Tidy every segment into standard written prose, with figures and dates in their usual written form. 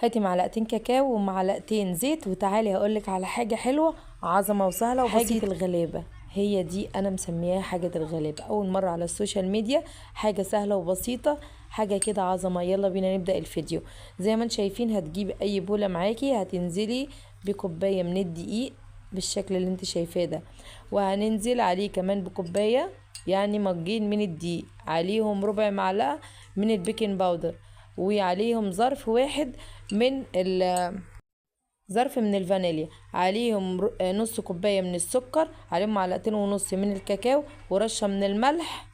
هاتي معلقتين كاكاو ومعلقتين زيت، وتعالي هقولك على حاجة حلوة عظمة وسهلة وبسيطة. حاجة الغلابة، هي دي انا مسمياها حاجة الغلابة، اول مرة على السوشيال ميديا. حاجة سهلة وبسيطة، حاجة كده عظمة. يلا بينا نبدأ الفيديو. زي ما انت شايفين هتجيبي اي بولة معاكي، هتنزلي بكوباية من الدقيق بالشكل اللي انت شايفاه ده، وهننزل عليه كمان بكوباية يعني مجين من الدقيق، عليهم ربع معلقة من البيكنج باودر، وعليهم ظرف واحد من ظرف من الفانيليا، عليهم نص كوباية من السكر، عليهم معلقتين ونص من الكاكاو، ورشة من الملح،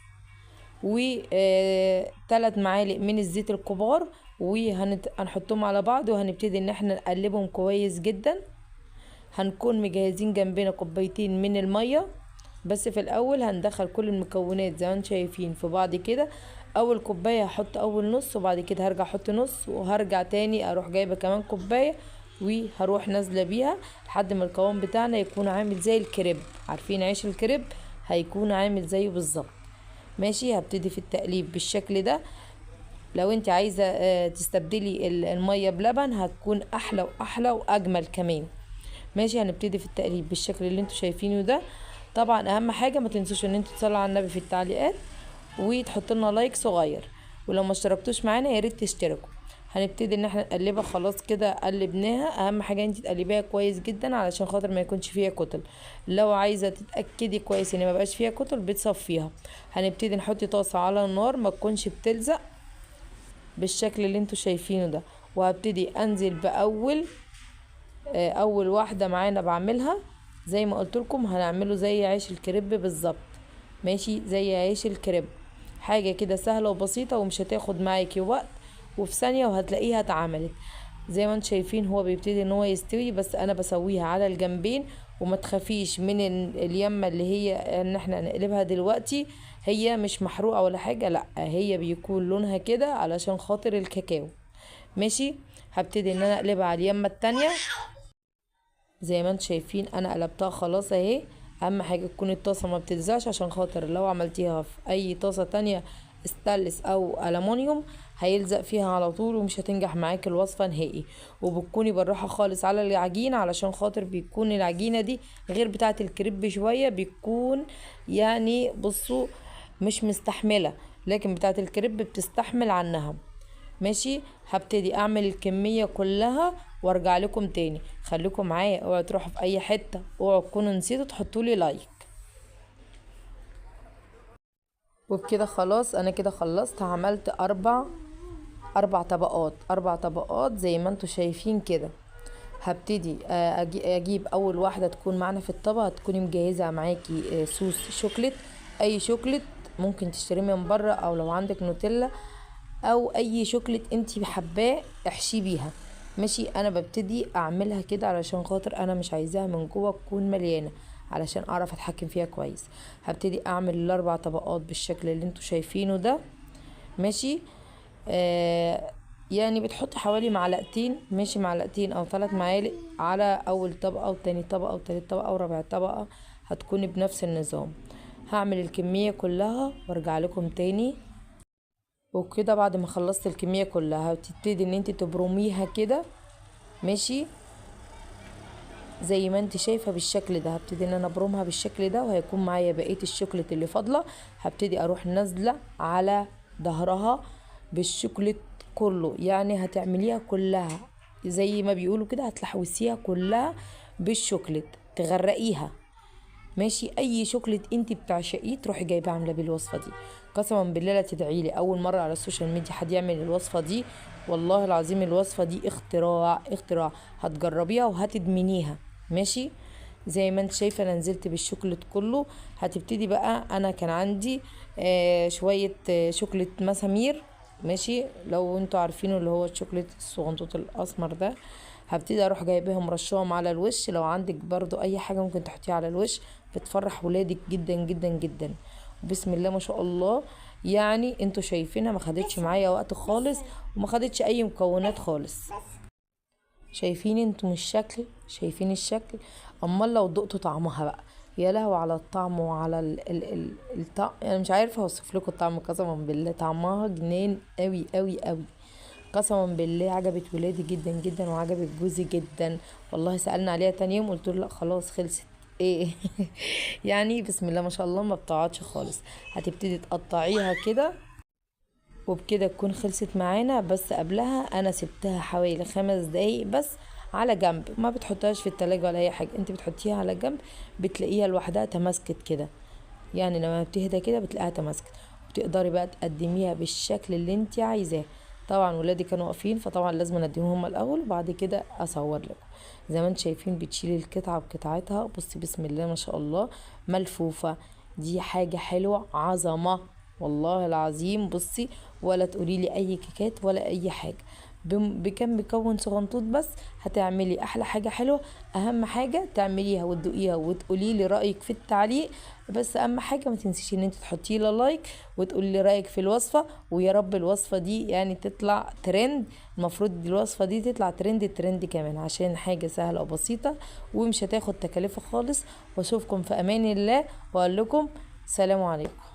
و3 معالق من الزيت الكبار، وهنحطهم على بعض وهنبتدي ان احنا نقلبهم كويس جدا. هنكون مجهزين جنبنا كوبايتين من المية، بس في الاول هندخل كل المكونات زي ما انتم شايفين في بعض كده. اول كوبايه هحط اول نص، وبعد كده هرجع احط نص، وهرجع تاني اروح جايبه كمان كوبايه، وهروح نازله بيها لحد ما القوام بتاعنا يكون عامل زي الكريب. عارفين عيش الكريب؟ هيكون عامل زيه بالظبط. ماشي، هبتدي في التقليب بالشكل ده. لو انت عايزه تستبدلي الميه بلبن هتكون احلى واحلى واجمل كمان. ماشي، هنبتدي في التقليب بالشكل اللي انتوا شايفينه ده. طبعا اهم حاجه ما تنسوش ان انتوا تصلوا على النبي في التعليقات، وتحطوا لنا لايك صغير، ولو ما اشتركتوش معانا يا ريت تشتركوا. هنبتدي ان احنا نقلبها. خلاص كده قلبناها. اهم حاجه انت تقلبيها كويس جدا علشان خاطر ما يكونش فيها كتل. لو عايزه تتاكدي كويس ان ما بقاش فيها كتل بتصفيها. هنبتدي نحط طاسه على النار ما تكونش بتلزق بالشكل اللي انتوا شايفينه ده، وهبتدي انزل باول اول واحده معانا بعملها. زي ما قلت لكم هنعمله زي عيش الكريب بالظبط. ماشي، زي عيش الكريب. حاجه كده سهله وبسيطه ومش هتاخد معاكي وقت، وفي ثانيه وهتلاقيها اتعملت. زي ما انتم شايفين هو بيبتدي ان هو يستوي، بس انا بسويها على الجنبين. وما تخافيش من اليمه اللي هي ان احنا نقلبها دلوقتي، هي مش محروقه ولا حاجه، لا هي بيكون لونها كده علشان خاطر الكاكاو. ماشي، هبتدي ان انا اقلبها على اليمه التانية. زي ما انتم شايفين انا قلبتها خلاص اهي. اهم حاجه تكون الطاسه ما بتلزقش، عشان خاطر لو عملتيها في اي طاسه تانية استانلس او الومنيوم هيلزق فيها على طول ومش هتنجح معاكي الوصفه نهائي. وبتكوني بالراحه خالص على العجينه، علشان خاطر بيكون العجينه دي غير بتاعه الكريب شويه، بيكون يعني بصوا مش مستحمله، لكن بتاعه الكريب بتستحمل عنها. ماشي، هبتدي اعمل الكمية كلها وارجع لكم تاني. خليكم معايا، اوعوا تروحوا في اي حتة، اوعوا تكونوا نسيتوا تحطوا لي لايك. وبكده خلاص انا كده خلصت. عملت اربع طبقات، 4 طبقات زي ما انتوا شايفين كده. هبتدي اجيب اول واحدة تكون معانا في الطبق. هتكوني مجهزة معاكي صوص شوكليت، اي شوكليت ممكن تشتريه من بره، او لو عندك نوتيلا او اي شوكليت انتي حباه احشي بيها. ماشي، انا ببتدي اعملها كده علشان خاطر انا مش عايزاها من جوه تكون مليانه، علشان اعرف اتحكم فيها كويس. هبتدي اعمل ال4 طبقات بالشكل اللي انتوا شايفينه ده. ماشي، يعني بتحط حوالي معلقتين، ماشي معلقتين او 3 معالق على اول طبقه وتاني طبقه وتالت طبقه ورابع طبقه. هتكوني بنفس النظام. هعمل الكميه كلها وارجع لكم تاني. وكده بعد ما خلصت الكمية كلها هتبتدي ان انت تبرميها كده. ماشي، زي ما انت شايفة بالشكل ده. هبتدي ان انا ابرمها بالشكل ده، وهيكون معايا بقية الشوكولات اللي فاضلة. هبتدي اروح نازلة على ظهرها بالشوكولات كله، يعني هتعمليها كلها زي ما بيقولوا كده، هتلحوسيها كلها بالشوكولات، تغرقيها. ماشي، اي شوكليت انت بتعشقيه تروحي جايبه عامله بيه الوصفه دي. قسما بالله لا تدعي لي اول مره على السوشيال ميديا حد يعمل الوصفه دي. والله العظيم الوصفه دي اختراع اختراع. هتجربيها وهتدمنيها. ماشي، زي ما انت شايفه انا نزلت بالشوكليت كله. هتبتدي بقى، انا كان عندي شويه شوكليت مسامير. ماشي، لو انتوا عارفينه اللي هو الشوكليت الصغنطوط الاسمر ده. هبتدي اروح جايباهم رشاهم على الوش. لو عندك برضو اي حاجه ممكن تحطيها على الوش، بتفرح ولادك جدا جدا جدا. وبسم الله ما شاء الله. يعني انتوا شايفينها ما خدتش معايا وقت خالص، وما خدتش اي مكونات خالص. شايفين انتم الشكل؟ شايفين الشكل؟ امال لو دقتوا طعمها بقى، يا لهوي على الطعم وعلى الطعم. انا مش عارفه اوصف لكم الطعم، قسما بالله طعمها جنان قوي قوي قوي. قسما بالله عجبت ولادي جدا جدا وعجبت جوزي جدا. والله سألنا عليها تاني يوم قلت له لا خلاص خلصت ايه. يعني بسم الله ما شاء الله ما بتقعدش خالص. هتبتدي تقطعيها كده وبكده تكون خلصت معانا. بس قبلها انا سبتها حوالي 5 دقايق بس على جنب، ما بتحطهاش في التلاجة ولا اي حاجة، انت بتحطيها على جنب بتلاقيها لوحدها تماسكت كده. يعني لما بتهدى كده بتلاقيها تماسكت، وتقدري بقى تقدميها بالشكل اللي انت عايزاه. طبعا ولادي كانوا واقفين فطبعا لازم اديهم هما الاول وبعد كده اصور لكم. زي ما انتم شايفين بتشيلي القطعه بقطعتها. بصي بسم الله ما شاء الله ملفوفه. دي حاجه حلوه عظمه والله العظيم. بصي ولا تقولي لي اي كيكات ولا اي حاجه، بكم مكون صغنطوط بس هتعملي احلى حاجه حلوه. اهم حاجه تعمليها وتدوقيها وتقولي لي رايك في التعليق. بس اهم حاجه ما تنسيش ان انت تحطي لي لايك وتقولي لي رايك في الوصفه. ويا رب الوصفه دي يعني تطلع ترند. المفروض دي الوصفه دي تطلع ترند كمان عشان حاجه سهله وبسيطه ومش هتاخد تكلفه خالص. واشوفكم في امان الله واقول لكم سلام عليكم.